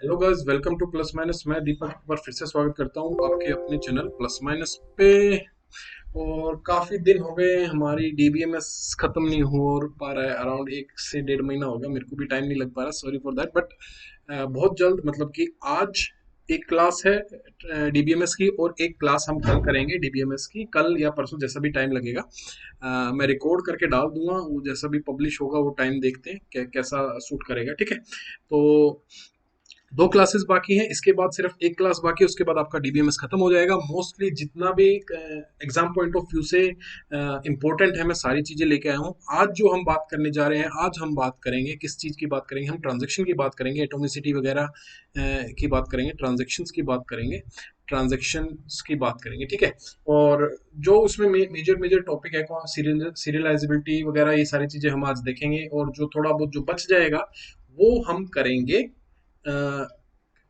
Hello guys, welcome two plus minus. मैं दीपक एक बार फिर से स्वागत करता हूँ आपके अपने चैनल प्लस माइनस पे। और काफ़ी दिन हो गए, हमारी डीबीएमएस ख़त्म नहीं हो पा रहा है। अराउंड 1 से 1.5 महीना हो गया, मेरे को भी टाइम नहीं लग पा रहा, सॉरी फॉर दैट। बट बहुत जल्द, मतलब कि आज एक क्लास है डीबीएमएस की, और एक क्लास हम कल करेंगे डीबीएमएस की, कल या परसों जैसा भी टाइम लगेगा। मैं रिकॉर्ड करके डाल दूंगा, वो जैसा भी पब्लिश होगा वो टाइम देखते हैं कैसा सूट करेगा, ठीक है। तो दो क्लासेस बाकी हैं, इसके बाद सिर्फ एक क्लास बाकी है, उसके बाद आपका डीबीएमएस खत्म हो जाएगा। मोस्टली जितना भी एग्जाम पॉइंट ऑफ व्यू से इंपॉर्टेंट है, मैं सारी चीजें लेके आया हूँ। आज जो हम बात करने जा रहे हैं, आज हम बात करेंगे किस चीज की बात करेंगे, हम ट्रांजेक्शन की बात करेंगे, एटोमिसिटी वगैरह की बात करेंगे, ट्रांजेक्शन्स की बात करेंगे, ट्रांजेक्शन्स की बात करेंगे, ठीक है। और जो उसमें मेजर मेजर टॉपिक है, सीरियलाइजेबिलिटी वगैरह, ये सारी चीजें हम आज देखेंगे। और जो थोड़ा बहुत जो बच जाएगा वो हम करेंगे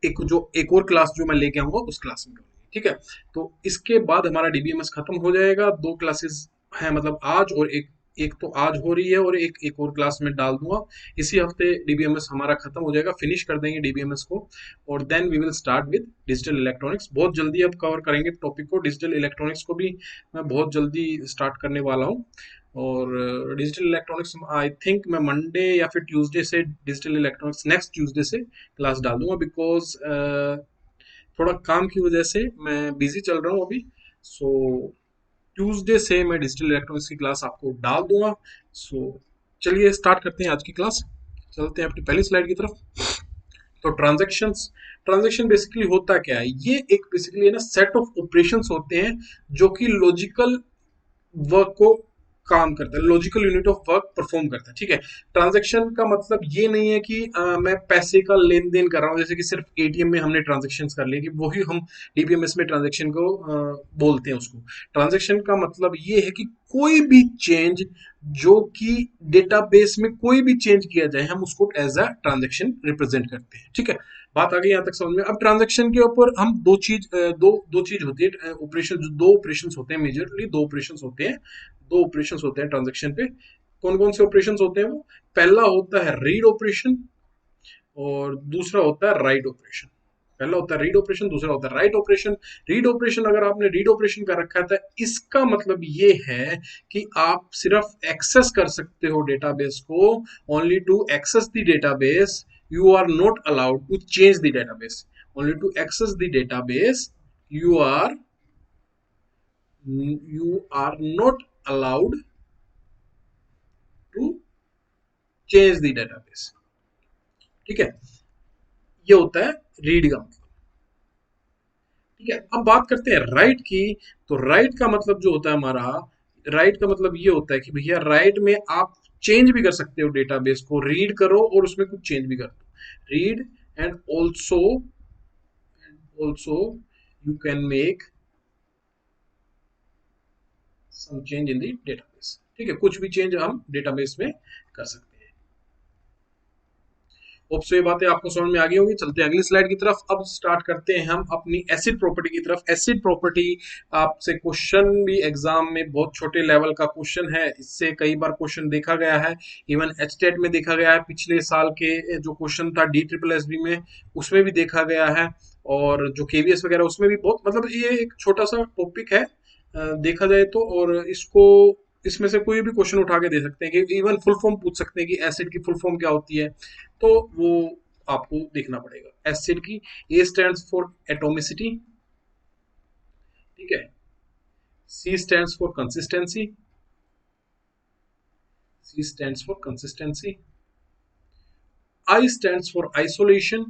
एक और क्लास जो मैं लेके आऊंगा उस क्लास में करेंगे, ठीक है। तो इसके बाद हमारा डीबीएमएस खत्म हो जाएगा। दो क्लासेस हैं, मतलब आज और एक एक तो आज हो रही है, और एक और क्लास में डाल दूंगा। इसी हफ्ते डीबीएमएस हमारा खत्म हो जाएगा, फिनिश कर देंगे डीबीएमएस को। और then we will start with digital electronics. बहुत जल्दी अब कवर करेंगे टॉपिक को, डिजिटल इलेक्ट्रॉनिक्स को भी मैं बहुत जल्दी स्टार्ट करने वाला हूँ। और डिजिटल इलेक्ट्रॉनिक्स आई थिंक मैं मंडे या फिर ट्यूसडे से, डिजिटल इलेक्ट्रॉनिक्स नेक्स्ट ट्यूसडे से क्लास डाल दूंगा, बिकॉज थोड़ा काम की वजह से मैं बिजी चल रहा हूँ अभी। सो ट्यूसडे से मैं डिजिटल इलेक्ट्रॉनिक्स की क्लास आपको डाल दूंगा। सो चलिए स्टार्ट करते हैं आज की क्लास। चलते हैं अपनी पहली स्लाइड की तरफ। तो ट्रांजैक्शन बेसिकली होता क्या है, ये एक बेसिकली ना सेट ऑफ ऑपरेशंस होते हैं जो कि लॉजिकल वर्क को काम करता है, logical unit of work perform करता है, ठीक है। ट्रांजैक्शन का मतलब ये नहीं है कि मैं पैसे का लेन देन कर रहा हूँ, जैसे कि सिर्फ एटीएम में हमने ट्रांजैक्शन कर लिया, कि वही हम डीबीएमएस में ट्रांजैक्शन को बोलते हैं उसको। ट्रांजैक्शन का मतलब ये है कि कोई भी चेंज जो कि डेटाबेस में कोई भी चेंज किया जाए, हम उसको एज अ ट्रांजैक्शन रिप्रेजेंट करते हैं, ठीक है। बात आ गई यहाँ तक समझ में। अब ट्रांजैक्शन के ऊपर हम दो चीज होती है ऑपरेशन, जो दो ऑपरेशंस होते हैं, मेजरली दो ऑपरेशंस होते हैं ट्रांजैक्शन पे। कौन कौन से ऑपरेशंस होते हैं वो? पहला होता है रीड ऑपरेशन, और दूसरा होता है राइट ऑपरेशन। पहला होता है रीड ऑपरेशन, दूसरा होता है राइट ऑपरेशन। रीड ऑपरेशन, अगर आपने रीड ऑपरेशन कर रखा था, इसका मतलब ये है कि आप सिर्फ एक्सेस कर सकते हो डेटाबेस को, only to access the database. You are not allowed to change the database. Only to access the database you are you are not allowed to change the database, ठीक है। ये होता है रीड का मतलब, ठीक है। अब बात करते हैं राइट की। तो राइट का मतलब जो होता है हमारा, राइट का मतलब ये होता है कि भैया राइट में आप चेंज भी कर सकते हो डेटाबेस को, रीड करो और उसमें कुछ चेंज भी कर दो। Read and also you can make some change in the database, ठीक है। कुछ भी चेंज हम डेटाबेस में कर सकते हैं। होप सो ये बातें आपको समझ में आ गई होंगी। चलते हैं अगली स्लाइड की तरफ। अब स्टार्ट करते हैं हम अपनी एसिड प्रॉपर्टी की तरफ। एसिड प्रॉपर्टी आपसे क्वेश्चन भी एग्जाम में, बहुत छोटे लेवल का क्वेश्चन है, इससे कई बार क्वेश्चन देखा गया है, इवन एचटेट में देखा गया है, पिछले साल के जो क्वेश्चन था डी ट्रिपल एस बी में, उसमें भी देखा गया है। और जो केवीएस वगैरह उसमें भी बहुत, मतलब ये एक छोटा सा टॉपिक है देखा जाए तो। और इसको, इसमें से कोई भी क्वेश्चन उठा के दे सकते हैं, कि इवन फुल फॉर्म पूछ सकते हैं कि एसिड की फुल फॉर्म क्या होती है। तो वो आपको देखना पड़ेगा। एसिड की ए स्टैंड्स फॉर एटोमिसिटी, ठीक है। C stands for consistency, C stands for consistency. I stands for isolation,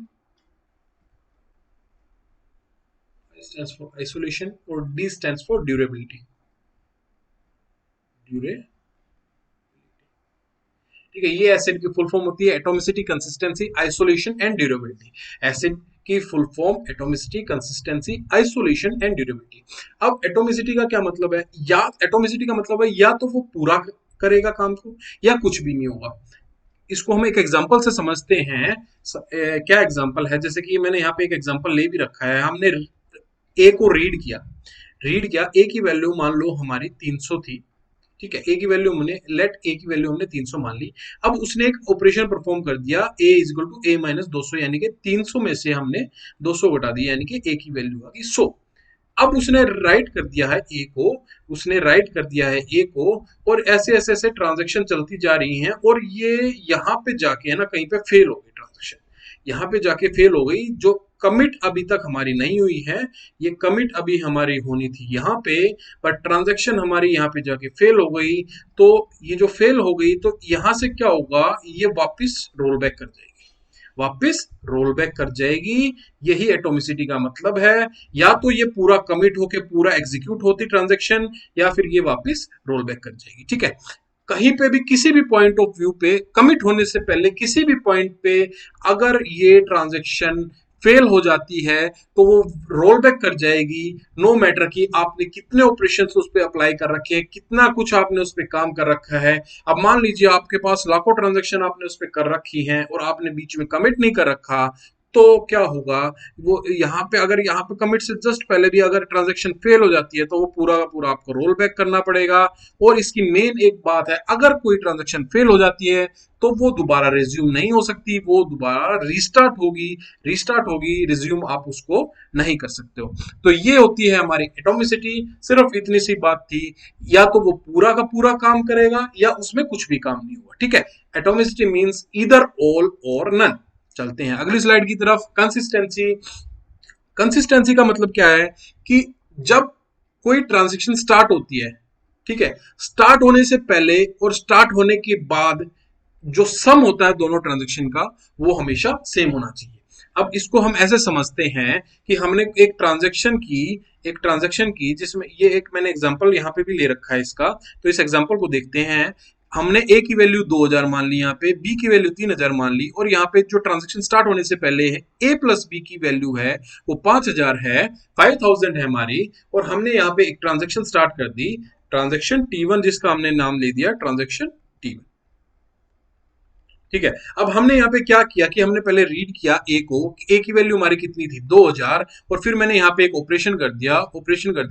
I stands for isolation. और डी स्टैंड्स फॉर ड्यूरेबिलिटी, ड्यूरे, ठीक है। ये एसिड की फुल फॉर्म होती है atomicity, consistency, isolation and durability. ACID की full form atomicity, consistency, isolation and durability. अब एटोमिसिटी का क्या मतलब है? या एटोमिसिटी का मतलब है या तो वो पूरा करेगा काम को, या कुछ भी नहीं होगा। इसको हम एक एग्जांपल से समझते हैं। क्या एग्जांपल है? जैसे कि मैंने यहाँ पे एक एग्जांपल ले भी रखा है। हमने ए को रीड किया, रीड किया, ए की वैल्यू मान लो हमारी 300 थी, ठीक है, ए की वैल्यू हमने लेट ए की वैल्यू हमने 300 मान ली। अब उसने एक ऑपरेशन परफॉर्म कर दिया, A is equal to A minus 200, यानी कि 300 में से हमने 200 घटा दिया, यानी कि ए की वैल्यू आ गई 100। अब उसने राइट कर दिया है ए को, उसने राइट कर दिया है ए को, और ऐसे ऐसे ऐसे ट्रांजेक्शन चलती जा रही हैं, और ये यहाँ पे जाके है ना कहीं पे फेल हो गई ट्रांजेक्शन, यहाँ पे जाके फेल हो गई। जो कमिट अभी तक हमारी नहीं हुई है, ये कमिट अभी हमारी होनी थी यहाँ पे, पर ट्रांजेक्शन हमारी यहाँ पे जाके फेल हो गई। तो ये जो फेल हो गई, तो यहाँ से क्या होगा, ये वापस रोल बैक कर जाएगी, वापस रोल बैक कर जाएगी। यही एटोमिसिटी का मतलब है। या तो ये पूरा कमिट होके पूरा एग्जीक्यूट होती ट्रांजेक्शन, या फिर ये वापस रोल बैक कर जाएगी। ठीक है, कहीं पे भी किसी भी पॉइंट ऑफ व्यू पे कमिट होने से पहले किसी भी पॉइंट पे अगर ये ट्रांजेक्शन फेल हो जाती है तो वो रोल बैक कर जाएगी, नो मैटर कि आपने कितने ऑपरेशन उस पर अप्लाई कर रखे हैं, कितना कुछ आपने उस पर काम कर रखा है। अब मान लीजिए आपके पास लाखों ट्रांजेक्शन आपने उस पर कर रखी हैं और आपने बीच में कमिट नहीं कर रखा, तो क्या होगा, वो यहाँ पे अगर यहाँ पे कमिट से जस्ट पहले भी अगर ट्रांजेक्शन फेल हो जाती है, तो वो पूरा का पूरा आपको रोल बैक करना पड़ेगा। और इसकी मेन एक बात है, अगर कोई ट्रांजेक्शन फेल हो जाती है तो वो दोबारा रिज्यूम नहीं हो सकती, वो दोबारा रिस्टार्ट होगी, रिज्यूम आप उसको नहीं कर सकते हो। तो ये होती है हमारी एटोमिसिटी। सिर्फ इतनी सी बात थी, या तो वो पूरा का पूरा काम करेगा या उसमें कुछ भी काम नहीं होगा। ठीक है, एटोमिसिटी मीन्स ईदर ऑल और नन। चलते हैं अगली स्लाइड की तरफ। कंसिस्टेंसी, कंसिस्टेंसी का मतलब क्या है कि जब कोई ट्रांजेक्शन स्टार्ट होती है, ठीक है, स्टार्ट होने से पहले और स्टार्ट होने के बाद जो सम होता है दोनों ट्रांजेक्शन का, वो हमेशा सेम होना चाहिए। अब इसको हम ऐसे समझते हैं कि हमने एक ट्रांजेक्शन की जिसमें ये एक मैंने एग्जांपल यहाँ पे भी ले रखा है इसका, तो इस एग्जांपल को देखते हैं। हमने ए की वैल्यू 2000 मान ली, यहाँ पे बी की वैल्यू 3000 मान ली, और यहाँ पे जो ट्रांजेक्शन स्टार्ट होने से पहले है ए प्लस बी की वैल्यू है वो 5000 है, 5000 है हमारी, और हमने यहाँ पे एक ट्रांजेक्शन स्टार्ट कर दी, ट्रांजेक्शन T1, जिसका हमने नाम ले दिया ट्रांजेक्शन T1। ठीक है, अब हमने यहाँ पे क्या किया कि हमने पहले रीड किया ए को, ए की वैल्यू हमारी कितनी थी 2000, और फिर मैंने यहाँ पे एक ऑपरेशन कर दिया,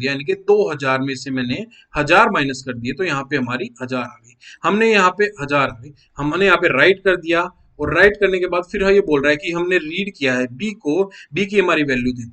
यानी कि 2000 में से मैंने 1000 माइनस कर दिए, तो यहाँ पे हमारी 1000 आ गई। हमने यहाँ पे 1000 आ गई, हमने यहाँ पे राइट कर दिया, और राइट करने के बाद फिर ये बोल रहा है कि हमने रीड किया है बी को, बी की हमारी वैल्यू थी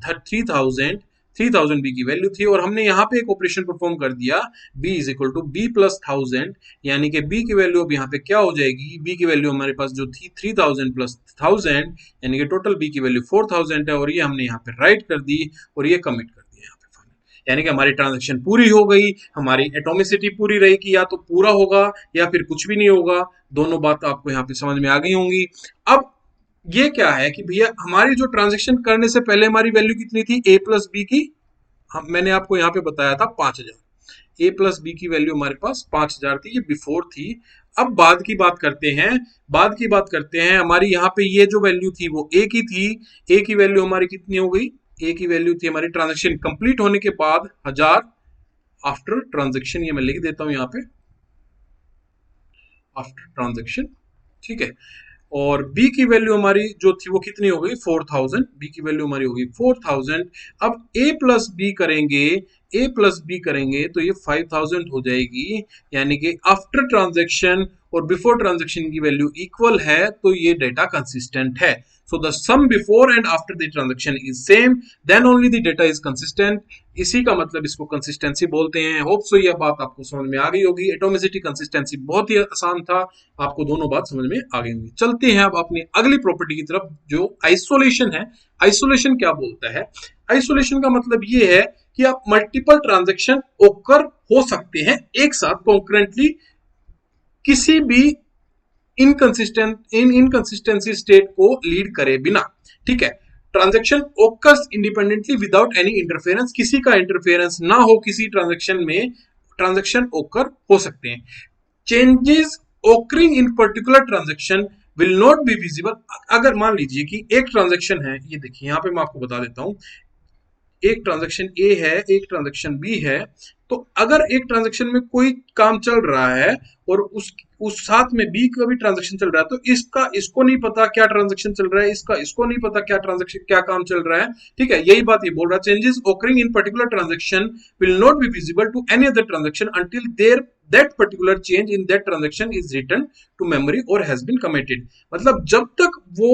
3000 बी की वैल्यू थी, और हमने यहाँ पे एक ऑपरेशन परफॉर्म कर दिया, B is equal to B plus 1000, यानी कि बी की वैल्यू अब यहाँ पे क्या हो जाएगी, बी की वैल्यू हमारे पास जो थी 3000 प्लस 1000, यानी कि टोटल बी की वैल्यू 4000 है, और ये हमने यहाँ पे राइट कर दी और ये कमिट कर दिया यहाँ पे फाइनल। यानी कि हमारी ट्रांजेक्शन पूरी हो गई, हमारी एटोमिसिटी पूरी रही कि या तो पूरा होगा या फिर कुछ भी नहीं होगा। दोनों बात आपको यहाँ पे समझ में आ गई होंगी। अब ये क्या है कि भैया हमारी जो ट्रांजेक्शन करने से पहले हमारी वैल्यू कितनी थी ए प्लस बी की, मैंने आपको यहाँ पे बताया था 5000, ए प्लस बी की वैल्यू हमारे पास 5000 थी, ये बिफोर थी। अब बाद की बात करते हैं, हमारी यहाँ पे ये जो वैल्यू थी वो ए की थी, ए की वैल्यू हमारी कितनी हो गई, ए की वैल्यू थी हमारी ट्रांजेक्शन कंप्लीट होने के बाद 1000 आफ्टर ट्रांजेक्शन, ये मैं लिख देता हूं यहाँ पे आफ्टर ट्रांजेक्शन। ठीक है, और b की वैल्यू हमारी जो थी वो कितनी हो गई 4000, b की वैल्यू हमारी हो गई 4000। अब a प्लस बी करेंगे तो ये 5000 हो जाएगी, यानी कि आफ्टर ट्रांजेक्शन और बिफोर ट्रांजेक्शन की वैल्यू इक्वल है, तो ये डेटा कंसिस्टेंट है। So the sum before and after the transaction is same, then only the data is consistent. इसी का मतलब इसको कंसिस्टेंसी बोलते हैं। होप सो यह बात आपको समझ में आ गई होगी। एटोमिसिटी कंसिस्टेंसी बहुत ही आसान था, आपको दोनों बात समझ में आ गई होंगी। चलते हैं अब अपनी अगली प्रॉपर्टी की तरफ, जो आइसोलेशन है। आइसोलेशन क्या बोलता है? आइसोलेशन का मतलब ये है कि आप मल्टीपल ट्रांजेक्शन ओकर हो सकते हैं एक साथ कॉन्करेंटली, किसी भी इनकंसिस्टेंसी स्टेट को लीड करे बिना। ठीक है, transaction occurs independently without any interference, किसी का इंटरफेरेंस ना हो किसी ट्रांजेक्शन में, ट्रांजेक्शन ओकर हो सकते हैं। Changes occurring in particular transaction will not be visible. अगर मान लीजिए कि एक ट्रांजेक्शन है, ये देखिए यहाँ पे मैं आपको बता देता हूं, एक ट्रांजैक्शन ए है, एक ट्रांजैक्शन बी है, तो अगर एक ट्रांजैक्शन में कोई काम चल रहा है और उस साथ में बी का भी ट्रांजैक्शन चल रहा है, तो इसका इसको नहीं पता क्या ट्रांजैक्शन चल रहा है, इसका इसको नहीं पता क्या ट्रांजैक्शन क्या काम चल रहा है। ठीक है, यही बात ये बोल रहा है, changes occurring in particular transaction will not be visible to any other transaction until there that particular change in that transaction is written to memory और हैज बीन कमिटेड। मतलब जब तक वो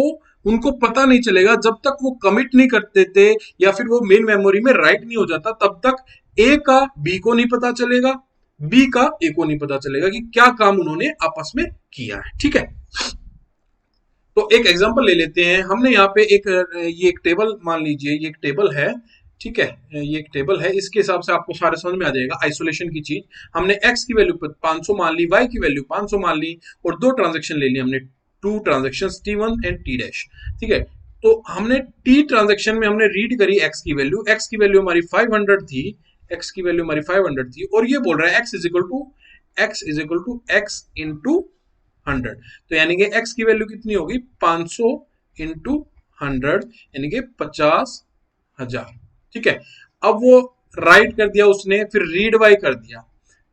उनको पता नहीं चलेगा, जब तक वो कमिट नहीं करते थे या फिर वो मेन मेमोरी में राइट नहीं हो जाता, तब तक ए का बी को नहीं पता चलेगा, बी का ए को नहीं पता चलेगा कि क्या काम उन्होंने आपस में किया है। ठीक है, तो एक एग्जांपल ले लेते हैं। हमने यहाँ पे ये एक टेबल मान लीजिए, ये एक टेबल है। ठीक है, ये एक टेबल है, इसके हिसाब से आपको सारे समझ में आ जाएगा आइसोलेशन की चीज। हमने x की वैल्यू 500 मान ली, y की वैल्यू 500 मान ली, और दो ट्रांजेक्शन ले ली हमने, two transaction T1 and T dash. ठीक है, तो हमने T ट्रांजेक्शन में हमने रीड करी x की वैल्यू हमारी 500 थी, x की वैल्यू हमारी 500 थी, और ये बोल रहा है x is equal to x into 100। तो यानी कि x की वैल्यू कितनी होगी, 500 इंटू 100 यानी कि 50,000। ठीक है, अब वो राइट कर दिया उसने, फिर रीड वाई कर दिया।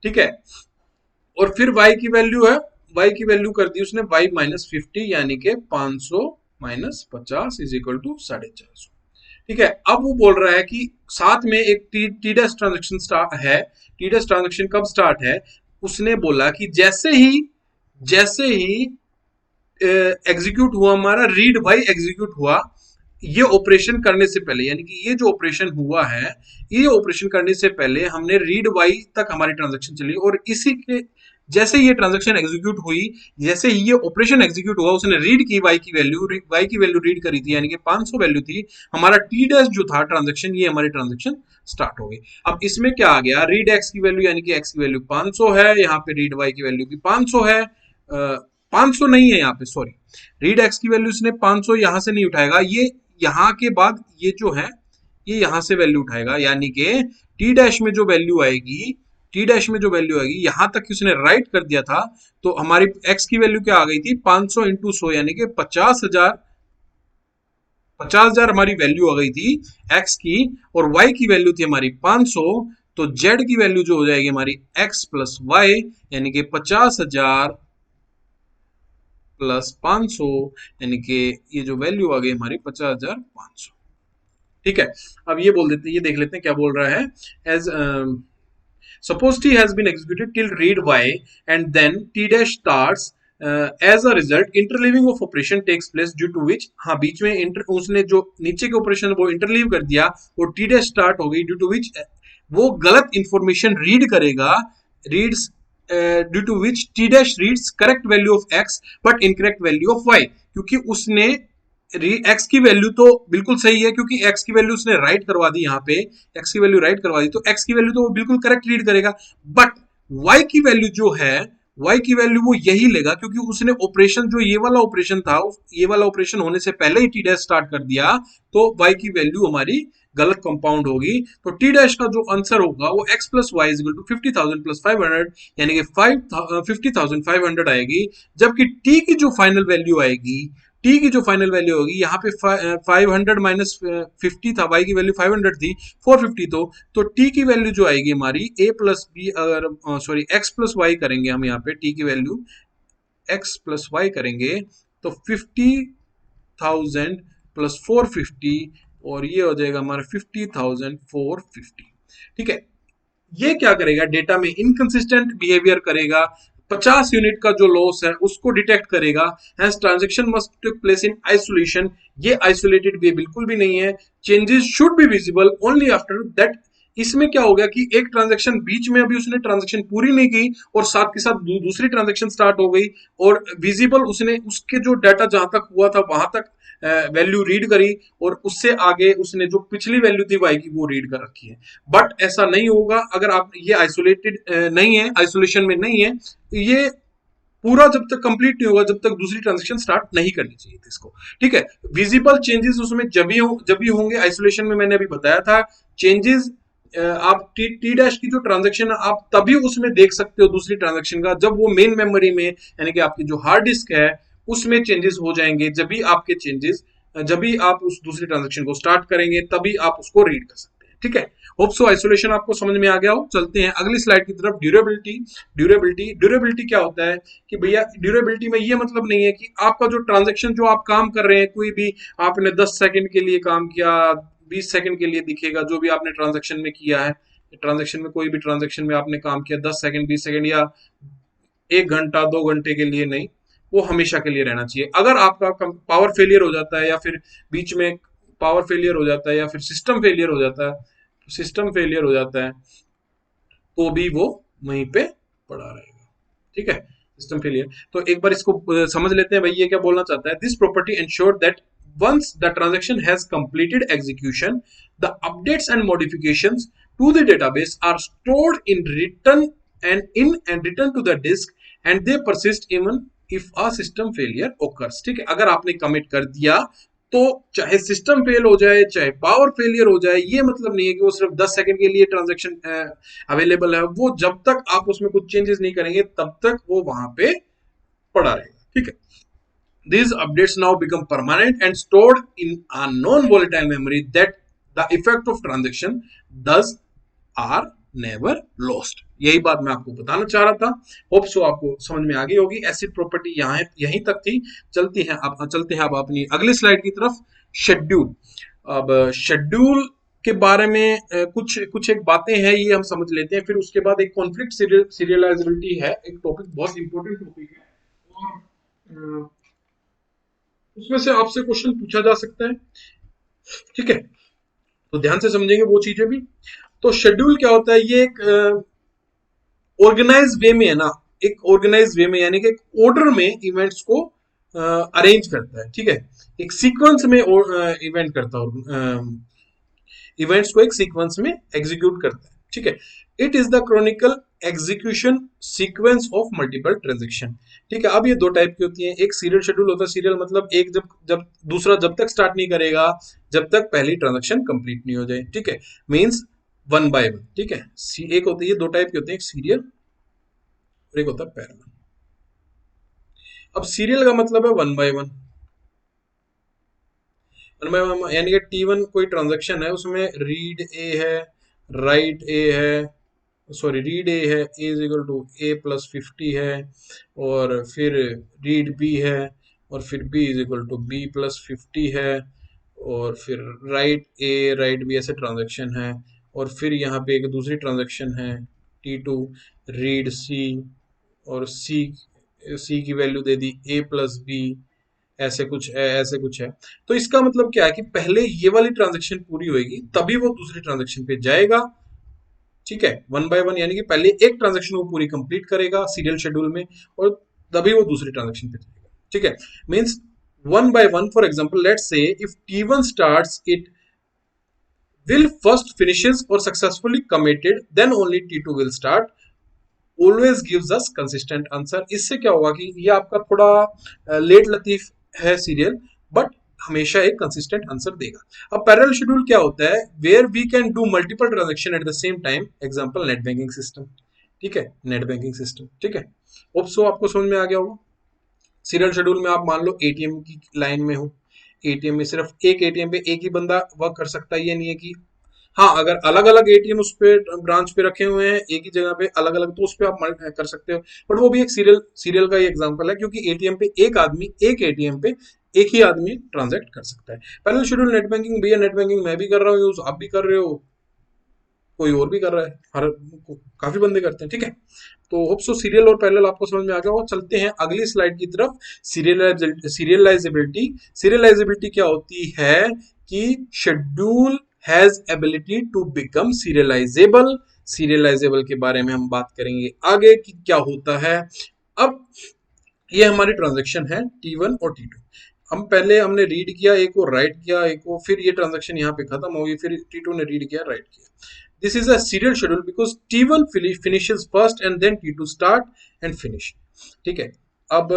ठीक है, और फिर y की वैल्यू है, y की वैल्यू कर दी उसने y माइनस 50 यानी कि 500 माइनस 50 इज इक्वल टू 450। ठीक है, अब वो बोल रहा है कि साथ में एक टी डैश ट्रांजेक्शन स्टार्ट है। टी डैश ट्रांजेक्शन कब स्टार्ट है, उसने बोला कि जैसे ही एग्जीक्यूट हुआ हमारा रीड वाई एग्जीक्यूट हुआ, ये ऑपरेशन करने से पहले, यानी कि ये जो ऑपरेशन हुआ है, ये ऑपरेशन करने से पहले हमने रीड वाई तक हमारी ट्रांजेक्शन चली, और इसी के जैसे ये ट्रांजेक्शन एग्जीक्यूट हुई, जैसे ही ये ऑपरेशन एग्जीक्यूट हुआ, उसने रीड की वाई की वैल्यू रीड करी थी, यानी कि 500 वैल्यू थी, हमारा टी डैश जो था ट्रांजेक्शन, ये हमारी ट्रांजेक्शन स्टार्ट हो गई। अब इसमें क्या आ गया, रीड एक्स की वैल्यू, यानी कि एक्स की वैल्यू 500 है, यहाँ पे रीड वाई की वैल्यू भी 500 है, 500 नहीं है यहाँ पे, सॉरी, रीड एक्स की वैल्यू इसने 500 यहां से नहीं उठाएगा, ये यहाँ के बाद ये जो है ये यहां से वैल्यू उठाएगा, यानी कि टी डैश में जो वैल्यू आएगी, टी डैश में जो वैल्यू आएगी यहां तक उसने राइट कर दिया था, तो हमारी एक्स की वैल्यू क्या आ गई थी, 500 इंटू 100 यानी कि 50,000, 50,000 हमारी वैल्यू आ गई थी एक्स की, और वाई की वैल्यू थी हमारी 500। तो जेड की वैल्यू जो हो जाएगी हमारी एक्स प्लस वाई, यानी कि 50,000 प्लस 500, यानी कि ये जो वैल्यू आ गई हमारी 50,500। ठीक है, अब ये बोल देते हैं, ये देख लेते हैं क्या बोल रहा है। As suppose t has been executed till read y and then t dash starts, as a result interleaving of operation takes place due to which, हाँ बीच में उसने जो नीचे के ऑपरेशन वो इंटरलीव कर दिया और t dash स्टार्ट हो गई, ड्यू टू विच वो गलत इंफॉर्मेशन रीड करेगा, reads due to which T dash reads correct value of X but incorrect value of Y, क्योंकि उसने एक्स की वैल्यू तो बिल्कुल सही है, क्योंकि एक्स की वैल्यू उसने राइट करवा दी, यहाँ पे एक्स की वैल्यू राइट करवा दी, तो एक्स की वैल्यू तो वो बिल्कुल करेक्ट रीड करेगा, बट वाई की वैल्यू जो है, वाई की वैल्यू वो यही लेगा, क्योंकि उसने ऑपरेशन जो ये वाला ऑपरेशन था, ये वाला ऑपरेशन होने से पहले ही टी डैश स्टार्ट कर दिया, तो वाई की वैल्यू हमारी गलत कंपाउंड होगी। तो टी डैश का जो आंसर होगा वो x plus Y is equal to 50,000 plus 500, यानी कि 50,500 आएगी, जबकि t की जो फाइनल वैल्यू आएगी, टी की जो फाइनल वैल्यू होगी, यहाँ पे 500 माइनस 50 था, वाई की वैल्यू 500 थी, 450 तो टी की वैल्यू जो आएगी हमारी ए प्लस बी, अगर सॉरी एक्स प्लस वाई करेंगे हम, यहाँ पे टी की वैल्यू एक्स प्लस वाई करेंगे तो 50,000 प्लस 450, और ये हो जाएगा हमारा 50,450। ठीक है, ये क्या करेगा, डेटा में इनकंसिस्टेंट बिहेवियर करेगा, 50 यूनिट का जो लॉस है उसको डिटेक्ट करेगा। Hence transaction must take place in isolation, ये आइसोलेटेड भी बिल्कुल भी नहीं है। Changes should be visible only after that. इसमें क्या हो गया कि एक ट्रांजैक्शन बीच में, अभी उसने ट्रांजैक्शन पूरी नहीं की और साथ के साथ दूसरी ट्रांजैक्शन स्टार्ट हो गई, और विजिबल उसने उसके जो डाटा जहां तक हुआ था वहां तक वैल्यू रीड करी, और उससे आगे उसने जो पिछली वैल्यू थी वाई की वो रीड कर रखी है। बट ऐसा नहीं होगा अगर आप, ये आइसोलेटेड नहीं है, आइसोलेशन में नहीं है, ये पूरा जब तक कंप्लीट नहीं होगा, जब तक दूसरी ट्रांजेक्शन स्टार्ट नहीं करनी चाहिए थी इसको। ठीक है, विजिबल चेंजेस उसमें जब भी होंगे, आइसोलेशन में मैंने अभी बताया था चेंजेस, आप टी डैश की जो ट्रांजेक्शन है आप तभी उसमें देख सकते हो दूसरी ट्रांजेक्शन का, जब वो मेन मेमोरी में, यानी कि आपकी जो हार्ड डिस्क है उसमें चेंजेस हो जाएंगे, जब भी आपके चेंजेस, जब भी आप उस दूसरी ट्रांजेक्शन को स्टार्ट करेंगे तभी आप उसको रीड कर सकते हैं। ठीक है। होप सो आइसोलेशन आपको समझ में आ गया हो। चलते हैं अगली स्लाइड की तरफ। ड्यूरेबिलिटी। ड्यूरेबिलिटी क्या होता है कि भैया ड्यूरेबिलिटी में ये मतलब नहीं है कि आपका जो ट्रांजेक्शन जो आप काम कर रहे हैं, कोई भी आपने 10 सेकंड के लिए काम किया, 20 सेकंड के लिए दिखेगा जो भी आपने ट्रांजेक्शन में किया है। ट्रांजेक्शन में कोई भी ट्रांजेक्शन में आपने काम किया 10 सेकंड 20 सेकंड या 1 घंटा 2 घंटे के लिए नहीं, वो हमेशा के लिए रहना चाहिए। अगर आपका पावर फेलियर हो जाता है या फिर बीच में पावर फेलियर हो जाता है या फिर सिस्टम फेलियर हो जाता है, तो भी वो वहीं पे पड़ा रहेगा। ठीक है, सिस्टम फेलियर। तो एक बार इसको समझ लेते हैं भाई ये क्या बोलना चाहता है। This property ensure that once the transaction has completed execution, the updates and modifications to the database are stored in written and written to the disk, and they persist even if a system failure occurs। ठीक है, अगर आपने commit कर दिया तो चाहे system fail हो जाए, चाहे पावर फेलियर हो जाए, ये मतलब नहीं है कि वो सिर्फ 10 सेकंड के लिए ट्रांजेक्शन अवेलेबल है। वो जब तक आप उसमें कुछ चेंजेस नहीं करेंगे तब तक वो वहां पे पड़ा रहेगा। ठीक है, these updates now become permanent and stored in a non-volatile memory that the effect of transaction thus are never lost। यही बात मैं आपको बताना चाह रहा था। होप सो आपको समझ में आ गई होगी। एसिड प्रॉपर्टी यहाँ यहीं तक थी। चलते हैं अब अपनी अगली स्लाइड की तरफ। शेड्यूल। अब शेड्यूल के बारे में कुछ कुछ एक बातें हैं, ये हम समझ लेते हैं। फिर उसके बाद एक कॉन्फ्लिक्ट सीरियलाइजेबिलिटी है, एक टॉपिक, बहुत इंपॉर्टेंट टॉपिक है, और उसमें से आपसे क्वेश्चन पूछा जा सकता है। ठीक है, तो ध्यान से समझेंगे वो चीजें भी। तो शेड्यूल क्या होता है, ये एक ऑर्गेनाइज वे में है ना, एक ऑर्गेनाइज वे में, यानी कि एक ऑर्डर में इवेंट्स को अरेंज करता है। ठीक है, एक सीक्वेंस में इवेंट करता है, इवेंट्स को एक सीक्वेंस में एग्जीक्यूट करता है। ठीक है, it is the Chronicle execution sequence of multiple transaction. ठीक है, अब ये दो टाइप की होती हैं। एक सीरियल शेड्यूल होता है। सीरियल मतलब एक जब जब दूसरा जब तक स्टार्ट नहीं करेगा जब तक पहली ट्रांजेक्शन कंप्लीट नहीं हो जाए। ठीक है, मींस 1 by 1। ठीक है, एक होती है, दो टाइप के होते हैं, एक सीरियल और एक होता है पैरेलल। अब सीरियल का मतलब है 1 by 1। यानी कि T1 कोई ट्रांजेक्शन है, उसमें रीड ए है, राइट ए है, सॉरी रीड ए है, A is equal to A plus 50 है, और फिर रीड बी है, और फिर B is equal to B plus 50 है, और फिर राइट ए राइट बी, ऐसे ट्रांजेक्शन है। और फिर यहाँ पे एक दूसरी ट्रांजेक्शन है T2 रीड सी, और सी की वैल्यू दे दी ए प्लस बी, ऐसे कुछ है। तो इसका मतलब क्या है कि पहले ये वाली ट्रांजेक्शन पूरी होगी तभी वो दूसरी ट्रांजेक्शन पे जाएगा। ठीक है, 1 by 1 यानी कि पहले एक ट्रांजेक्शन वो पूरी कंप्लीट करेगा सीरियल शेड्यूल में, और तभी वो दूसरी ट्रांजेक्शन पे जाएगा। ठीक है, means 1 by 1, for example let's say if T1 starts, it will first finishes or successfully committed, then only T2 will start, always gives us consistent answer। इससे क्या होगा कि ये आपका थोड़ा लेट लतीफ है सीरियल, बट हमेशा एक कंसिस्टेंट आंसर देगा। अब पैरेलल शेड्यूल क्या होता है, where we can do multiple transaction at the same time, example net banking system. ठीक है, नेट बैंकिंग सिस्टम। ठीक है, होप सो आपको समझ में आ गया होगा। सीरियल शेड्यूल में आप मान लो एटीएम की लाइन में हो, एटीएम में सिर्फ एक एटीएम पे एक ही बंदा वर्क कर सकता है। ये नहीं है कि हाँ, अगर अलग अलग एटीएम उस पे ब्रांच पे रखे हुए हैं एक ही जगह पे अलग अलग, तो उस पे आप कर सकते हो, बट वो भी एक सीरियल का ही एग्जांपल है, क्योंकि एटीएम पे एक आदमी एक एटीएम पे एक ही आदमी ट्रांजैक्ट कर सकता है। पैरेलल शेड्यूल नेट बैंकिंग, भैया नेट बैंकिंग मैं भी कर रहा हूँ यूज, आप भी कर रहे हो, कोई और भी कर रहा है, हर काफी बंदे करते हैं। ठीक है, तो होप सो सीरियल और पैरेलल आपको समझ में आ गया होगा। चलते हैं अगली स्लाइड की तरफ। सीरियलाइजेबिलिटी। सीरियलाइजेबिलिटी क्या होती है कि schedule has ability to become serializable. Serializable के बारे में हम बात करेंगे आगे कि क्या होता है। अब ये हमारी ट्रांजेक्शन है T1 और T2। हम पहले हमने रीड किया एक को, राइट किया एक को, फिर ये ट्रांजेक्शन यहाँ पे खत्म हो गई, फिर T2 ने रीड किया राइट किया। This is a serial schedule because T1 finishes first and then T2 start and finish। ठीक है, अब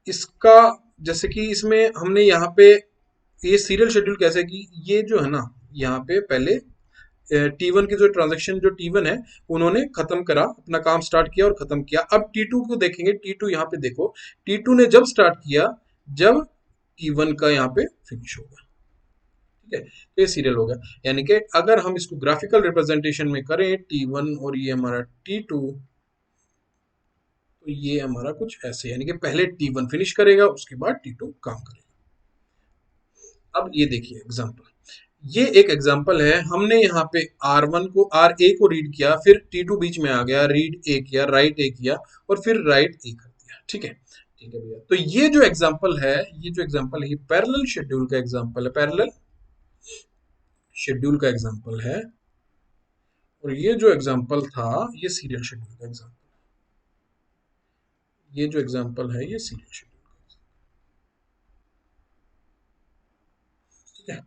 इसका जैसे कि इसमें हमने यहाँ पे ये सीरियल शेड्यूल कैसे कि ये जो है ना, यहाँ पे पहले T1 की जो ट्रांजेक्शन जो T1 है उन्होंने खत्म करा, अपना काम स्टार्ट किया और खत्म किया। अब T2 को देखेंगे, T2 यहाँ पे देखो, T2 ने जब स्टार्ट किया जब T1 का यहाँ पे फिनिश होगा। ठीक है, तो ये सीरियल हो गया। यानी कि अगर हम इसको ग्राफिकल रिप्रेजेंटेशन में करें T1 और ये हमारा T2, तो ये हमारा कुछ ऐसे, यानी कि पहले T1 फिनिश करेगा, उसके बाद T2 काम करेगा। अब ये देखिए एग्जांपल, ये एक एग्जांपल है, हमने यहाँ पे R1 को RA को रीड किया, फिर T2 बीच में आ गया, रीड ए किया, राइट ए किया, और फिर राइट ए कर दिया। ठीक है, ठीक है भैया। तो ये जो एग्जांपल है, ये जो एग्जांपल है, ये पैरेलल शेड्यूल का एग्जांपल है, पैरेलल शेड्यूल का एग्जांपल है। और ये जो एग्जांपल था, ये सीरियल शेड्यूल का एग्जांपल, ये जो एग्जांपल है ये सीरियल शेड्यूल का, ठीक है।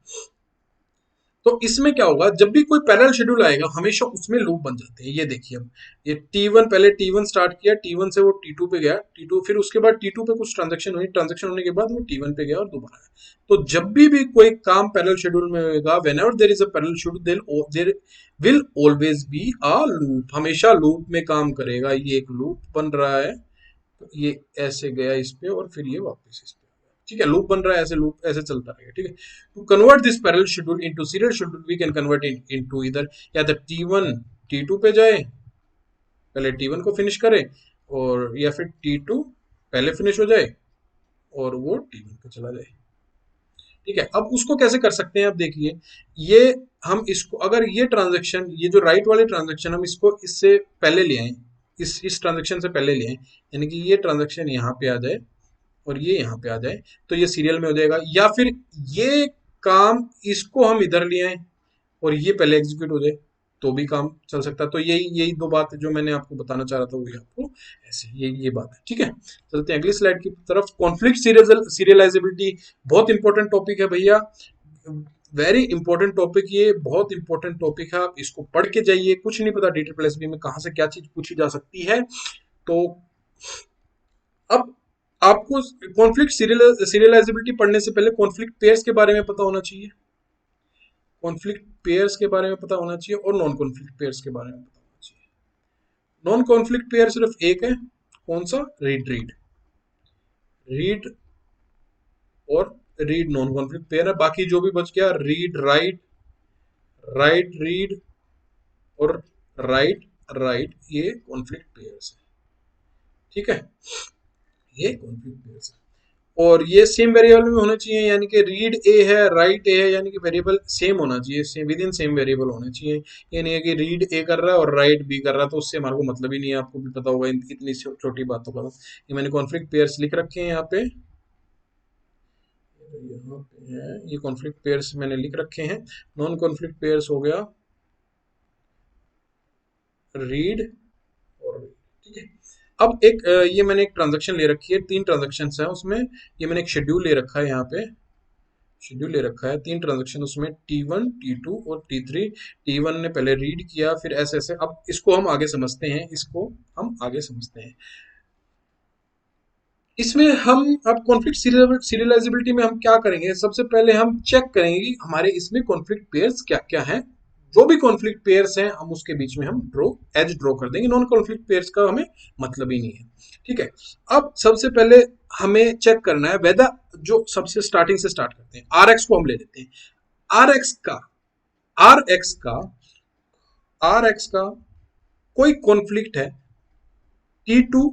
तो इसमें क्या होगा, जब भी कोई पैरेलल शेड्यूल आएगा हमेशा उसमें लूप बन जाते हैं। ये देखिए, अब ये T1, पहले T1 स्टार्ट किया, T1 से वो T2 पे गया, T2 फिर उसके बाद T2 पे कुछ ट्रांजैक्शन हुई, ट्रांजैक्शन होने के बाद वो T1 पे गया और दोबारा आया। तो जब भी कोई काम पैरेलल शेड्यूल में होगा, whenever there is a parallel schedule there will always be a loop, हमेशा लूप में काम करेगा। ये एक लूप बन रहा है, तो ये ऐसे गया इस पे और फिर ये वापस इस पे, ठीक है, लूप बन रहा है, ऐसे लूप ऐसे चलता रहेगा। ठीक है, to convert this parallel schedule into serial schedule we can convert into इधर, या तो T1 T2 पे जाए, पहले T1 को फिनिश करे, और या फिर T2 पहले फिनिश हो जाए और वो T1 पे चला जाए। ठीक है, अब उसको कैसे कर सकते हैं, अब देखिए, ये हम इसको, अगर ये ट्रांजेक्शन, ये जो राइट वाले ट्रांजेक्शन, हम इसको इससे पहले ले आए, इस ट्रांजेक्शन से पहले ले आए, यानी कि ये ट्रांजेक्शन यहाँ पे आ जाए और ये यहाँ पे आ जाए, तो ये सीरियल में हो जाएगा। या फिर ये काम इसको हम इधर ले आए और ये पहले एग्जीक्यूट हो जाए, तो भी काम चल सकता है। तो यही यही दो बात जो मैंने आपको बताना चाह रहा था, वही आपको ऐसे ये बात है। ठीक है, चलते हैं अगली स्लाइड की तरफ। कॉन्फ्लिक्ट सीरियलाइजेबिलिटी बहुत इंपॉर्टेंट टॉपिक है भैया, वेरी इंपॉर्टेंट टॉपिक, ये बहुत इंपॉर्टेंट टॉपिक है। आप इसको पढ़ के जाइए, कुछ नहीं पता DSSB में कहाँ से क्या चीज पूछी जा सकती है। तो अब आपको कॉन्फ्लिक्ट सीरियलाइजेबिलिटी पढ़ने से पहले कॉन्फ्लिक्ट पेयर्स के बारे में पता होना चाहिए, कॉन्फ्लिक्ट पेयर्स के बारे में पता होना चाहिए, और नॉन कॉन्फ्लिक्ट पेयर्स के बारे में पता होना चाहिए। नॉन कॉन्फ्लिक्ट पेयर सिर्फ एक है, कौन सा, रीड रीड, रीड और रीड नॉन कॉन्फ्लिक्ट पेयर है। बाकी जो भी बच गया, रीड राइट, राइट रीड और राइट राइट, ये कॉन्फ्लिक्ट पेयर्स है। ठीक है, ये कॉन्फ्लिक्ट पेयर्स है, और ये सेम वेरिएबल में होने चाहिए, यानी कि रीड ए है, राइट ए है, यानी कि वेरिएबल सेम होना चाहिए, same with in same variable होने चाहिए। ये नहीं है कि रीड ए कर रहा है और राइट बी कर रहा है, तो उससे हमारे को मतलब ही नहीं है। आपको भी पता होगा इतनी छोटी बातों का। ये मैंने कॉन्फ्लिक्ट पेयर्स लिख रखे हैं यहाँ पे, यहाँ पे है, ये कॉन्फ्लिक्ट पेयर्स मैंने लिख रखे हैं। नॉन कॉन्फ्लिक्ट पेयर्स हो गया रीड और, ठीक है। अब एक ये मैंने एक ट्रांजेक्शन ले रखी है, 3 ट्रांजेक्शन है उसमें, ये मैंने एक शेड्यूल ले रखा है, यहाँ पे शेड्यूल ले रखा है, 3 ट्रांजेक्शन उसमें, T1 T2 और T3। T1 ने पहले रीड किया, फिर ऐसे ऐसे। अब इसको हम आगे समझते हैं, इसको हम आगे समझते हैं। इसमें हम अब कॉन्फ्लिक्ट सीरियलाइजेबिलिटी में हम क्या करेंगे, सबसे पहले हम चेक करेंगे कि हमारे इसमें कॉन्फ्लिक्ट पेयर्स क्या क्या हैं। जो भी कॉन्फ्लिक्ट पेयर्स हैं, हम उसके बीच में हम एज ड्रॉ कर देंगे। नॉन कॉन्फ्लिक्ट पेयर्स का हमें मतलब ही नहीं है। ठीक है, अब सबसे पहले हमें चेक करना है वेदर, जो सबसे स्टार्टिंग से स्टार्ट करते हैं, RX को हम ले लेते हैं। RX का RX का RX का कोई कॉन्फ्लिक्ट है T2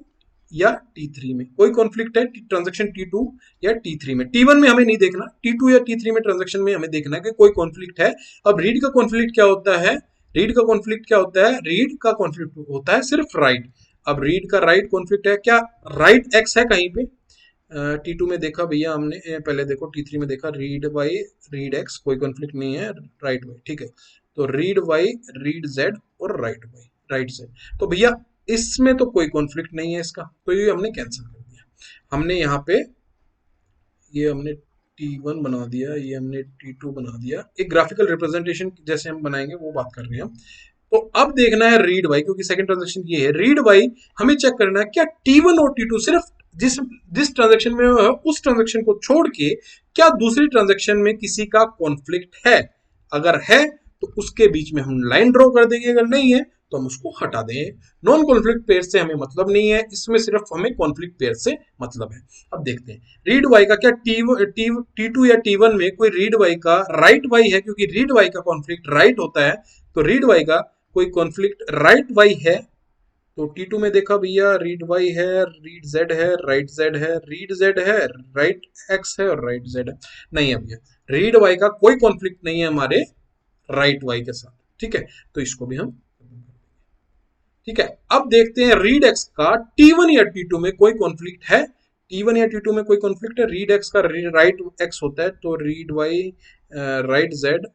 या T3 में, कोई कॉन्फ्लिक्ट है ट्रांजैक्शन T2 या T3 में। T1 में हमें नहीं देखना, T2 या T3 में ट्रांजैक्शन में हमें देखना है कि कोई कॉन्फ्लिक्ट है। अब रीड का कॉन्फ्लिक्ट क्या होता है, रीड का कॉन्फ्लिक्ट क्या होता है, रीड का कॉन्फ्लिक्ट होता है सिर्फ राइट। अब रीड का राइट कॉन्फ्लिक्ट है क्या, राइट एक्स है कहीं पे, T2 में देखा भैया हमने, पहले देखो T3 में देखा, रीड वाई रीड एक्स, कोई कॉन्फ्लिक्ट नहीं है, राइट वाई। ठीक है, तो रीड वाई रीड जेड और राइट वाई राइट जेड, तो भैया इसमें तो कोई कॉन्फ्लिक्ट नहीं है इसका, तो ये हमने कैंसिल कर दिया। हमने यहाँ पे ये हमने T1 बना दिया, ये हमने T2 बना दिया, एक ग्राफिकल रिप्रेजेंटेशन जैसे हम बनाएंगे वो बात कर रहे हैं हम। तो अब देखना है रीड वाई, क्योंकि सेकंड ट्रांजेक्शन ये है रीड वाई, हमें चेक करना है क्या T1 और T2 सिर्फ जिस जिस ट्रांजेक्शन में है उस ट्रांजेक्शन को छोड़ के क्या दूसरी ट्रांजेक्शन में किसी का कॉन्फ्लिक्ट है। अगर है तो उसके बीच में हम लाइन ड्रॉ कर देंगे, अगर नहीं है तो हम उसको हटा दें। नॉन कॉन्फ्लिक्ट पेयर से हमें मतलब नहीं है, इसमें सिर्फ हमें कॉन्फ्लिक्ट पेयर से मतलब है। अब देखते हैं रीड वाई का क्या टी टू या टी वन में कोई रीड वाई का राइट वाई है, क्योंकि रीड वाई का कॉन्फ्लिक्ट राइट होता है, तो रीड वाई का कोई कॉन्फ्लिक्ट राइट वाई है। तो T2 में देखा भैया रीड वाई है, रीड जेड है, राइट जेड है, रीड जेड है, राइट एक्स है और राइट जेड है। नहीं है भैया, रीड वाई का कोई कॉन्फ्लिक्ट नहीं है हमारे राइट वाई के साथ, ठीक है, तो इसको भी हम, ठीक है। अब देखते हैं रीड एक्स का T1 या T2 में कोई कॉन्फ्लिक्ट है। T1 या T2 में कोई कॉन्फ्लिक्ट है, रीड एक्स का राइट एक्स होता है, तो रीड वाई राइट जेड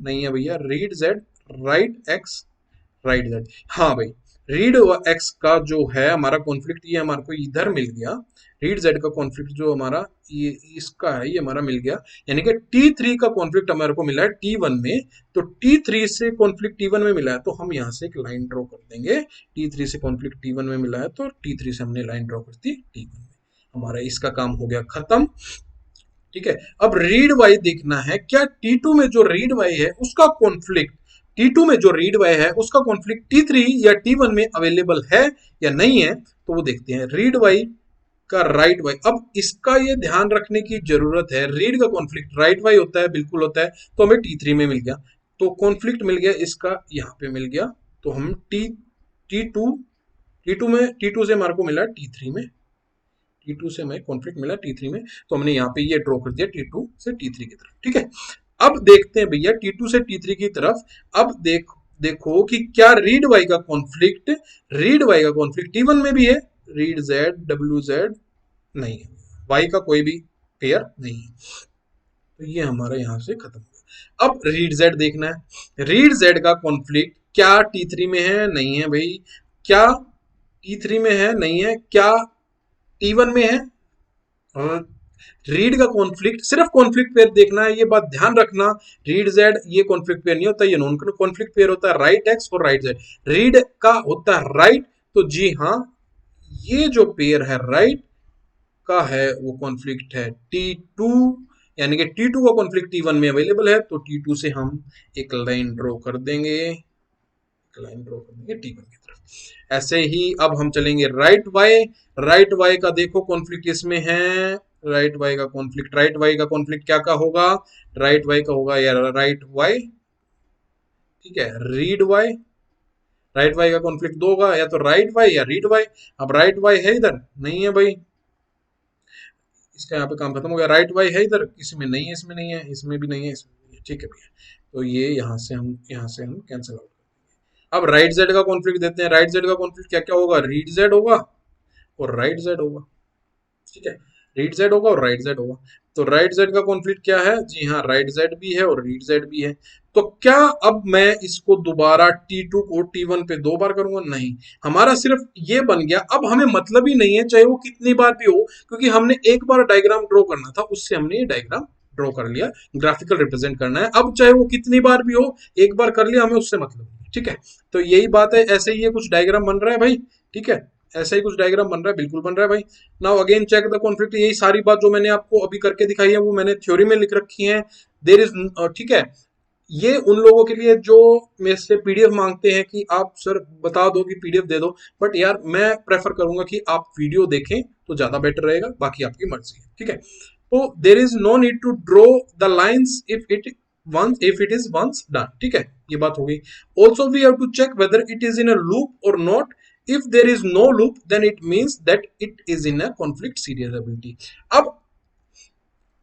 नहीं है भैया, read Z right x right Z. हाँ भाई, रीड एक्स का जो है हमारा कॉन्फ्लिक्ट, ये हमारे को इधर मिल गया। रीड जेड का कॉन्फ्लिक्ट जो हमारा ये इसका है, ये हमारा मिल गया, यानी कि T3 का कॉन्फ्लिक्ट हमारे को मिला है T1 में, तो T3 से कॉन्फ्लिक्ट T1 में मिला है, तो हम यहाँ से एक लाइन ड्रॉ कर देंगे। T3 से कॉन्फ्लिक्ट T1 में मिला है, तो T3 से हमने लाइन ड्रॉ कर दी T1 में। हमारा इसका काम हो गया खत्म, ठीक है। अब रीड वाई देखना है, क्या T2 में जो रीड वाई है उसका कॉन्फ्लिक्ट, T2 में जो रीड वाई है उसका कॉन्फ्लिक्ट T3 या T1 में अवेलेबल है या नहीं है, तो वो देखते हैं। रीड वाई का राइट वाई, अब इसका ये ध्यान रखने की जरूरत है, रीड का कॉन्फ्लिक्ट राइट वाई होता है, बिल्कुल होता है, तो हमें T3 में मिल गया, तो कॉन्फ्लिक्ट मिल गया इसका यहाँ पे मिल गया, तो हम T2 में T2 से हमारे को मिला T3 में, T2 से हमें कॉन्फ्लिक्ट मिला T3 में, तो हमने यहाँ पे ये ड्रॉ कर दिया T2 से T3 की तरफ, ठीक है। अब देखते हैं भैया T2 से T3 की तरफ। अब देखो कि क्या रीड वाई का कॉन्फ्लिक्ट T1 में भी है, रीड जेड डब्ल्यू जेड नहीं है, वाई का कोई भी पेयर नहीं है, तो ये हमारा यहाँ से खत्म हुआ। अब रीड जेड देखना है, रीड जेड का कॉन्फ्लिक्ट क्या T3 में है, नहीं है भाई, क्या T3 में है, नहीं है, क्या T1 में है। रीड का कॉन्फ्लिक्ट, सिर्फ कॉन्फ्लिक्ट पेयर देखना है, ये बात ध्यान रखना। रीड जेड ये कॉन्फ्लिक्ट पेयर नहीं होता, ये नॉन कॉन्फ्लिक्ट पेयर होता है, राइट एक्स और राइट जेड। रीड का होता है राइट, तो जी हाँ, ये जो पेयर है राइट का है वो कॉन्फ्लिक्ट है T2, यानी कि T2 का कॉन्फ्लिक्ट T1 में अवेलेबल है, तो T2 से हम एक लाइन ड्रॉ कर देंगे, T1 की तरफ। ऐसे ही अब हम चलेंगे राइट वाई का देखो कॉन्फ्लिक्ट इसमें है, राइट वाई का कॉन्फ्लिक्ट क्या का होगा, राइट वाई का होगा या राइट वाई, ठीक है, रीड वाई, राइट वाई का कॉन्फ्लिक्ट दो होगा, या तो राइट वाई या रीड वाई। अब राइट वाई है इधर, नहीं है भाई, इसका यहाँ पे काम खत्म हो गया। राइट वाई है इधर, इसमें नहीं है, इसमें नहीं है, इसमें भी नहीं है, इसमें नहीं है, ठीक है भैया, तो ये यहाँ से हम कैंसिल आउट। अब राइट जेड का कॉन्फ्लिक्ट देते हैं, राइट जेड का कॉन्फ्लिक्ट क्या क्या होगा, रीड जेड होगा और राइट जेड होगा, ठीक है, रीड जेड होगा और राइट जेड होगा। तो राइट जेड का कॉन्फ्लिक्ट क्या है, जी हाँ, राइट जेड भी है और रीड जेड भी है। तो क्या अब मैं इसको दोबारा T2 को T1 पे दो बार करूंगा, नहीं, हमारा सिर्फ ये बन गया। अब हमें मतलब ही नहीं है चाहे वो कितनी बार भी हो, क्योंकि हमने एक बार डायग्राम ड्रॉ करना था, उससे हमने ये डायग्राम ड्रॉ कर लिया, ग्राफिकल रिप्रेजेंट करना है। अब चाहे वो कितनी बार भी हो, एक बार कर लिया, हमें उससे मतलब नहीं, ठीक है। तो यही बात है, ऐसे ही ये कुछ डायग्राम बन रहा है भाई, ठीक है, ऐसा ही कुछ डायग्राम बन रहा है, बिल्कुल बन रहा है भाई। Now again check the conflict, यही सारी बात जो मैंने आपको अभी करके दिखाई है वो मैंने थ्योरी में लिख रखी है। देर इज, ठीक है, ये उन लोगों के लिए जो मेरे से पीडीएफ मांगते हैं कि आप सर बता दो कि पीडीएफ दे दो, बट यार मैं प्रेफर करूंगा कि आप वीडियो देखें तो ज्यादा बेटर रहेगा, बाकी आपकी मर्जी है, ठीक है। तो there is no need to draw the lines if it is once done, ठीक है, ये बात हो गई। Also we have to check whether it is in a loop और not. If there is no loop, then it means that it is in a conflict serializability. अब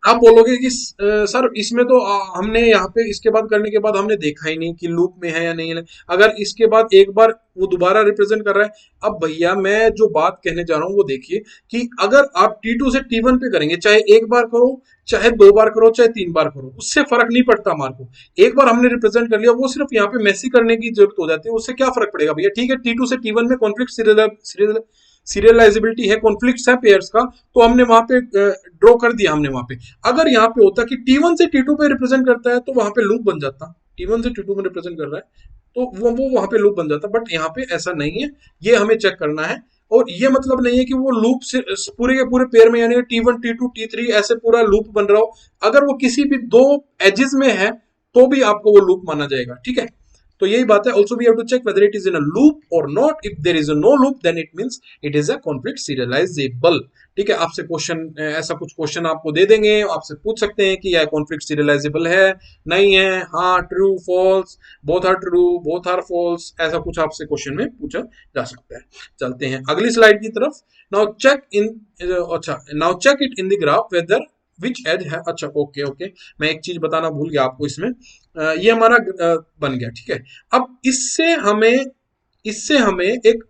आप बोलोगे कि सर इसमें तो हमने यहाँ पे इसके बाद करने के बाद हमने देखा ही नहीं कि लूप में है या नहीं है। अगर इसके बाद एक बार वो दोबारा रिप्रेजेंट कर रहा है, अब भैया मैं जो बात कहने जा रहा हूँ वो देखिए कि अगर आप T2 से T1 पे करेंगे, चाहे एक बार करो, चाहे दो बार करो, चाहे तीन बार करो, उससे फर्क नहीं पड़ता हमारे को। एक बार हमने रिप्रेजेंट कर लिया, वो सिर्फ यहाँ पे मैसी करने की जरूरत हो जाती है, उससे क्या फर्क पड़ेगा भैया, ठीक है। T2 से T1 में कॉन्फ्लिक्ट सीरियलाइजेबिलिटी है, कॉन्फ्लिक्ट्स है पेयर्स का, तो हमने वहां पे ड्रॉ कर दिया हमने वहां पे। अगर यहाँ पे होता कि T1 से T2 पे रिप्रेजेंट करता है तो वहां पे लूप बन जाता, T1 से T2 में रिप्रेजेंट कर रहा है तो वो वहां पे लूप बन जाता, बट यहाँ पे ऐसा नहीं है, ये हमें चेक करना है। और ये मतलब नहीं है कि वो लूप से पूरे के पूरे पेयर में, यानी T1 T2 T3 ऐसे पूरा लूप बन रहा हो, अगर वो किसी भी दो एजेस में है तो भी आपको वो लूप माना जाएगा, ठीक है। तो यही बात है, also we have to check whether it is in a loop और नॉट। If there is a no loop then it means it is a conflict serialisable. ठीक है, आपसे क्वेश्चन ऐसा कुछ क्वेश्चन आपको दे देंगे, आपसे पूछ सकते हैं कि यह कॉन्फ्लिक्ट सीरियलाइजेबल है, नहीं है, हाँ, true, false, both are true, both are false, ऐसा कुछ आपसे क्वेश्चन में पूछा जा सकता है। चलते हैं अगली स्लाइड की तरफ। नाउ चेक इन, अच्छा, now check it in the graph whether which edge है, अच्छा, ओके ओके, मैं एक चीज बताना भूल गया आपको इसमें। ये हमारा बन गया, ठीक है। अब इससे हमें एक,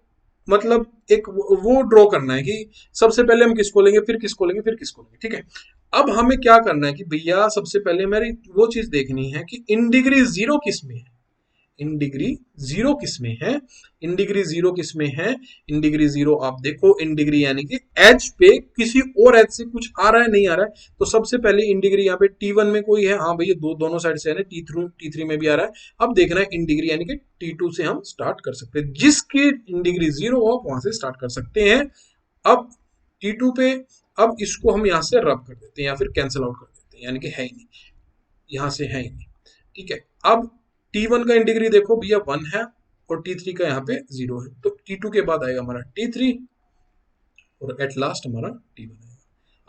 मतलब एक वो ड्रॉ करना है कि सबसे पहले हम किसको लेंगे, फिर किसको लेंगे, फिर किसको लेंगे, ठीक है। अब हमें क्या करना है कि भैया सबसे पहले मेरी वो चीज देखनी है कि इन डिग्री जीरो किस में है, इन डिग्री जीरो किस में है, इन डिग्री जीरो किस में है, इन डिग्री जीरो आप देखो, इन डिग्री यानी कि एज पे किसी और एज से कुछ आ रहा है नहीं आ रहा है। तो सबसे पहले इन डिग्री यहाँ पे T1 में कोई है, हाँ भैया दोनों साइड से है ना, T3 में भी आ रहा है। अब देखना है इन डिग्री यानी कि T2 से हम स्टार्ट कर सकते हैं, जिसकी इन डिग्री जीरो हो आप वहां से स्टार्ट कर सकते हैं। अब T2 पे, अब इसको हम यहाँ से रब कर देते हैं या फिर कैंसिल आउट कर देते हैं, यानी कि है ही नहीं, यहाँ से है ही नहीं, ठीक है। अब T1 का इंटीग्री देखो भैया 1 है और T3 का यहाँ पे 0 है, तो T2 के बाद आएगा हमारा T3 और एट लास्ट हमारा T1 आएगा।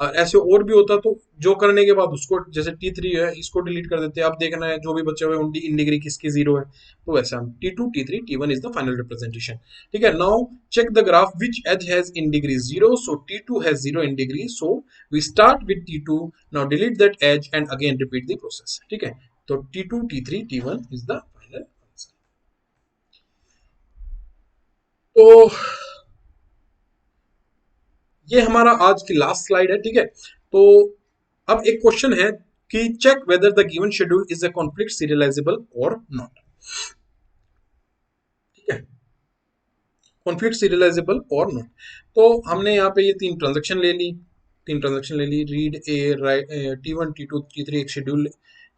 और ऐसे और भी होता तो जो करने के बाद उसको, जैसे T3 है इसको डिलीट कर देते हैं, अब देखना है जो भी बचे हुए उनकी इन डिग्री किसकी 0 है, तो वैसे हम T2 T3 T1 is the final representation. ठीक है, now check the graph which edge has in degree 0, so T2 has 0 in degree, so we start with T2, now delete that edge and again repeat the process. ठीक है, तो T2 T3 T1 is the final answer. तो ये हमारा आज की last slide है, ठीक है। तो अब एक क्वेश्चन है कि check whether the given schedule is a conflict serializable और नॉट। ठीक है, कॉन्फ्लिक्ट सीरियलाइजेबल और नॉट। तो हमने यहाँ पे ये तीन ट्रांजेक्शन ले ली, रीड ए, राइट, T1 T2 T3 एक शेड्यूल,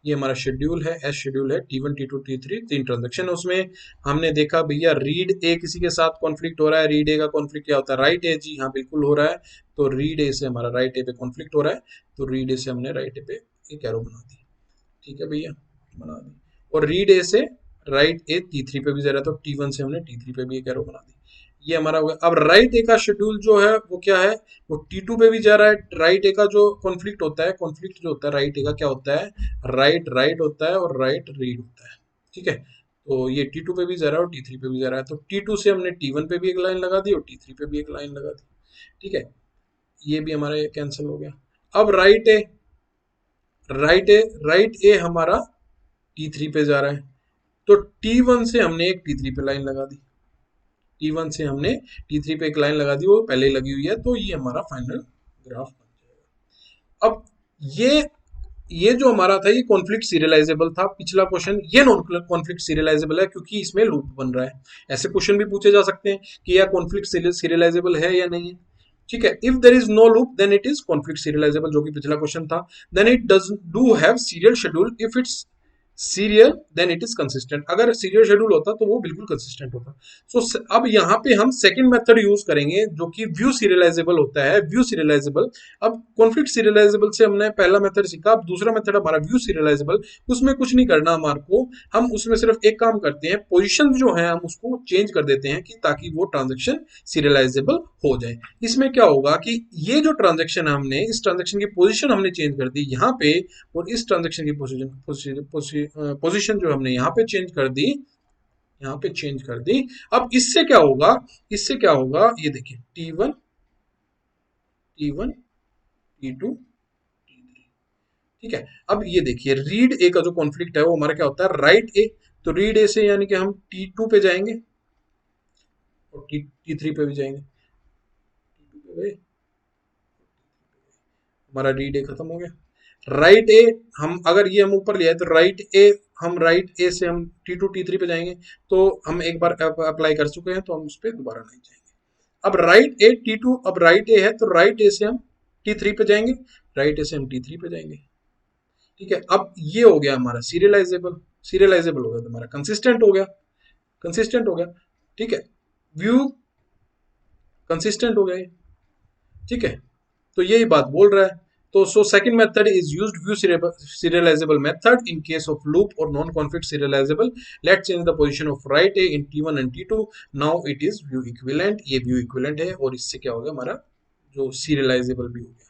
ये हमारा शेड्यूल है, एस शेड्यूल है, T1 T2 T3 तीन ट्रांजेक्शन है उसमें। हमने देखा भैया रीड ए किसी के साथ कॉन्फ्लिक्ट हो रहा है, रीड ए का कॉन्फ्लिक्ट क्या होता है, राइट ए, जी हाँ बिल्कुल हो रहा है। तो रीड ए से हमारा राइट ए पे कॉन्फ्लिक्ट हो रहा है, तो रीड ए से हमने राइट ए पे एक एरो बना दी। ठीक है भैया, बना दी। और रीड ए से राइट ए T3 पे भी जा रहा है, तो T1 से हमने T3 पे भी एक एरो बना दी। ये हमारा हो गया। अब राइट ए का शेड्यूल जो है वो क्या है, वो T2 पे भी जा रहा है। राइट ए का जो कॉन्फ्लिक्ट होता है, कॉन्फ्लिक्ट जो होता है राइट ए का क्या होता है, राइट राइट होता है और राइट रीड होता है। ठीक है, तो ये T2 पे भी जा रहा है और T3 पे भी जा रहा है, तो T2 से हमने T1 पे भी एक लाइन लगा दी और T3 पे भी एक लाइन लगा दी। ठीक है, ये भी हमारा ये कैंसिल हो गया। अब राइट ए हमारा T3 पे जा रहा है, तो T1 से हमने एक T3 पे लाइन लगा दी, T1 से हमने T3 पे एक लाइन लगा दी, वो पहले ही लगी हुई है, तो ये हमारा फाइनल ग्राफ बन जाएगा। अब ये ये जो हमारा था ये कॉन्फ्लिक्ट सीरियलाइजेबल था, पिछला क्वेश्चन ये नॉन कॉन्फ्लिक्ट सीरियलाइजेबल है क्योंकि इसमें लूप बन रहा है। ऐसे क्वेश्चन भी पूछे जा सकते हैं कि यह कॉन्फ्लिक्ट सीरियलाइजेबल है या नहीं है। ठीक है, if there is no loop then it is conflict serializable, जो कि पिछला क्वेश्चन था। Then it does do have serial schedule, if it's serial then it is consistent, अगर सीरियल शेड्यूल होता तो वो बिल्कुल कंसिस्टेंट होता। सो अब यहाँ पे हम सेकंड मेथड यूज करेंगे जो कि व्यू सीरियलाइजेबल होता है, व्यू सीरियलाइजेबल। अब कॉन्फ्लिक्ट सीरियलाइजेबल से हमने पहला मेथड सीखा, अब दूसरा मेथड हमारा व्यू सीरियलाइजेबल। उसमें कुछ नहीं करना हमारे को, हम उसमें सिर्फ एक काम करते हैं, पोजिशन जो है हम उसको चेंज कर देते हैं कि ताकि वो ट्रांजेक्शन सीरियलाइजेबल हो जाए। इसमें क्या होगा कि ये जो ट्रांजेक्शन है हमने, इस ट्रांजेक्शन की पोजिशन हमने चेंज कर दी यहाँ पे, और इस ट्रांजेक्शन की पोजीशन जो हमने यहाँ पे चेंज कर दी, यहाँ पे चेंज कर दी। अब इससे क्या होगा, इससे क्या होगा, ये देखिए T1 T1 T2 T3। ठीक है, अब ये देखिए रीड ए का जो कॉन्फ्लिक्ट है वो हमारा क्या होता है, राइट ए। तो रीड ए से यानी कि हम T2 पे जाएंगे और T3 पे भी जाएंगे, T2 पे गए, हमारा रीड ए खत्म हो गया। राइट ए, हम अगर ये हम ऊपर लिया है तो राइट ए, हम राइट ए से हम T2 T3 पे जाएंगे, तो हम एक बार अप्लाई कर चुके हैं तो हम उस पर दोबारा नहीं जाएंगे। अब राइट ए T2, अब राइट ए है तो राइट ए से हम T3 पे जाएंगे, राइट ए से हम T3 पे जाएंगे। ठीक है, अब ये हो गया हमारा सीरियलाइजेबल, सीरियलाइजेबल हो गया तो हमारा कंसिस्टेंट हो गया, कंसिस्टेंट हो गया। ठीक है, व्यू कंसिस्टेंट हो गया ये। ठीक है, तो यही बात बोल रहा है। तो so second method is used view serializable method in case of loop or non conflict serializable. Let's change the position of right a in t1 and t2. Now it is view equivalent. ये view equivalent है और इससे क्या हो गया हमारा जो serializable भी हो गया,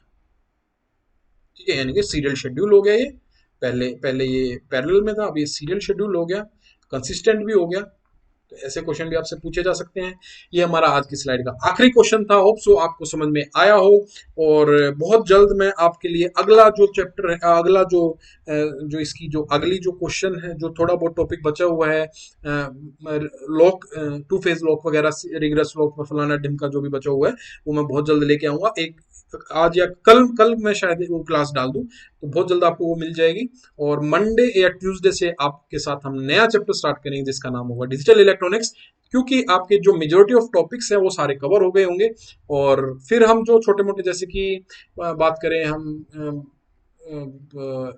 ठीक है, यानी कि सीरियल शेड्यूल हो गया ये। पहले पहले ये पैरेलल में था, अब ये सीरियल शेड्यूल हो गया, कंसिस्टेंट भी हो गया। तो ऐसे क्वेश्चन भी आपसे पूछे जा सकते हैं। ये हमारा आज की स्लाइड का आखिरी क्वेश्चन था। होप सो आपको समझ में आया हो, और बहुत जल्द मैं आपके लिए अगला जो चैप्टर है, अगला जो इसकी जो अगली जो क्वेश्चन है, जो थोड़ा बहुत टॉपिक बचा हुआ है, लॉक, टू फेज लॉक वगैरह, रिग्रेस लॉक में फलाना ढिमका जो भी बचा हुआ है, वो मैं बहुत जल्द लेके आऊंगा। एक आज या कल कल मैं शायद वो क्लास डाल दूं, तो बहुत जल्द आपको वो मिल जाएगी। और मंडे या ट्यूसडे से आपके साथ हम नया चैप्टर स्टार्ट करेंगे जिसका नाम होगा डिजिटल इलेक्ट्रॉनिक्स, क्योंकि आपके जो मेजोरिटी ऑफ टॉपिक्स हैं वो सारे कवर हो गए होंगे। और फिर हम जो छोटे मोटे, जैसे कि बात करें हम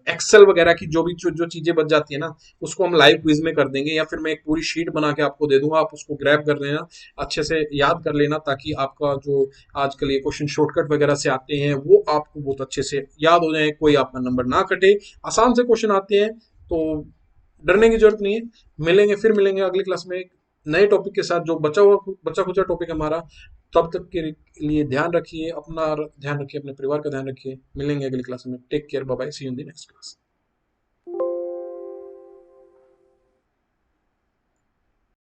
एक्सेल वगैरह की जो भी जो चीजें बच जाती है ना, उसको हम लाइव क्विज में कर देंगे, या फिर मैं एक पूरी शीट बना के आपको दे दूंगा, आप उसको ग्रैब कर लेना, अच्छे से याद कर लेना, ताकि आपका जो आजकल ये क्वेश्चन शॉर्टकट वगैरह से आते हैं वो आपको बहुत अच्छे से याद हो जाए, कोई आपका नंबर ना कटे। आसान से क्वेश्चन आते हैं, तो डरने की जरूरत नहीं है। मिलेंगे, फिर मिलेंगे अगली क्लास में एक नए टॉपिक के साथ, जो बचा खुचा टॉपिक हमारा। तब तक के लिए ध्यान रखिए, अपना ध्यान रखिए, अपने परिवार का ध्यान रखिए। मिलेंगे अगली क्लास में। Take care, bye bye, see you in the next class.